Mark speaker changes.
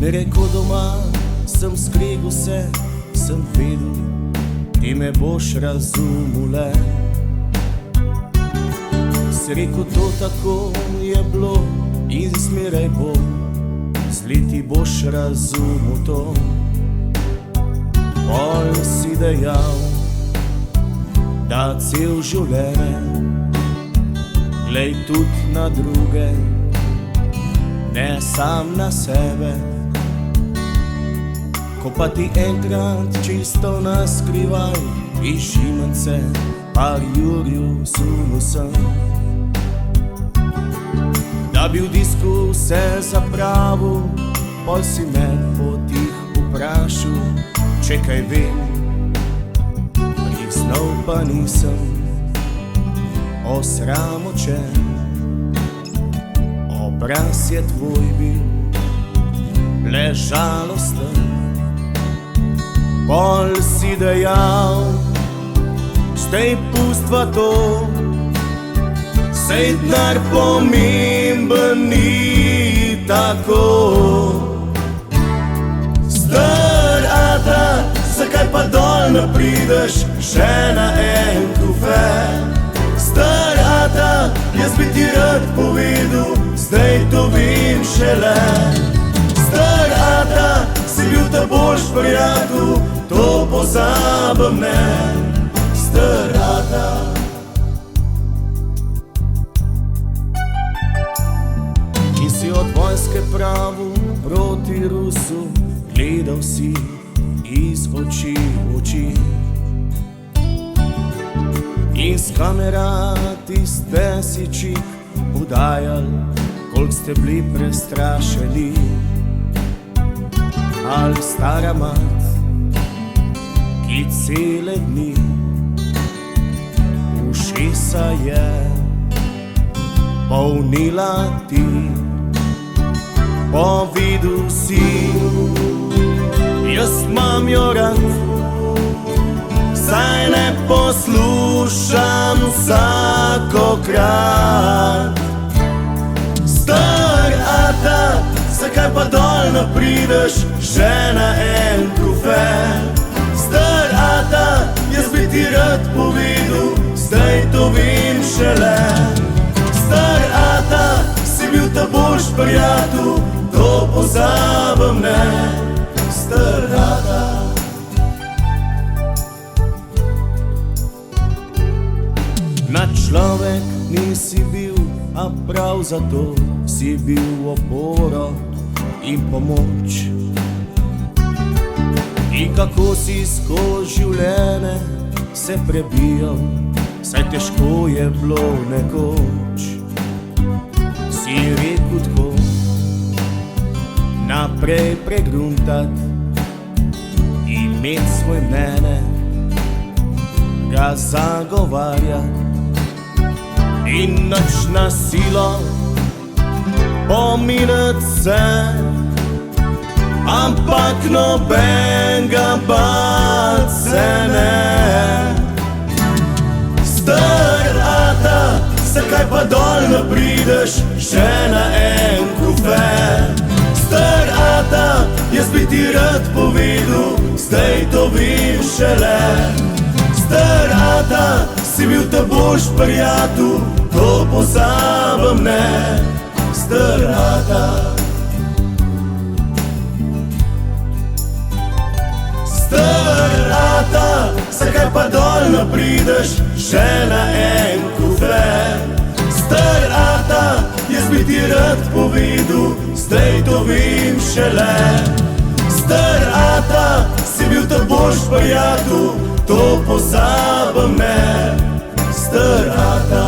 Speaker 1: mi rekel doma, sem skregal se, sem vedel, ti me boš razumule. Si rekel, to tako je bilo in zmeraj bo, z leti boš razumel to. Pol si dejal, da cel življenje glej tudi na druge, ne sam na sebe. Ko pa ti enkrat čisto naskrivaj iz šimence par jurju sunil sem, da bi v disku vse zapravil, pol si me potih vprašal, če kaj vem, priznal pa nisem, osramočen. Obraz je tvoj bil le žalosten, pol si dejal, zdaj pustva to, sej denar pomemben ni tako. Star ata, zakaj pa dol ne prideš še na en kufet? Star ata, jaz bi ti rad povedal, zdaj to vem šele. Star ata, si bil ta boljš prijatelj, to pozabim ne. Star ata. In si od vojske pravu proti Rusu, gledal si iz oči v oči. In s kamera tiste si čik podajal, koliko ste bili prestrašeni. Ali stara mat, ki cele dni ušesa je polnila ti. Povedal si, jaz imam jo rad, saj ne poslušam vsakokrat. Star ata, zakaj pa dol ne prideš še na en kufet? Star ata, jaz bi ti rad povedal, zdaj to vem šele. Star ata, si bil ta boljš prijatelj, to pozabim ne. Star ata. Na človek nisi bil, a prav zato si bil oporo in pomoč. In kako si skozi življenje se prebijal, saj težko je bilo nekoč. Si rekel tako, naprej pregruntat, imet svoj mene, ga zagovarjat. In nič na silo pominat se, ampak nobenega bat se ne. Star ata, zakaj pa dol ne prideš še na en kufet? Star ata, jaz bi ti rad povedal, zdaj to vem šele. Star ata, si bil ta boljš prijatelj, to pozabim ne. Star ata. Star ata, zakaj pa dol ne prideš še na en kufet? Star ata, jaz bi ti rad povedal, zdaj to vem šele. Star ata, si bil ta boljš prijatelj, to pozabim ne. Star ata.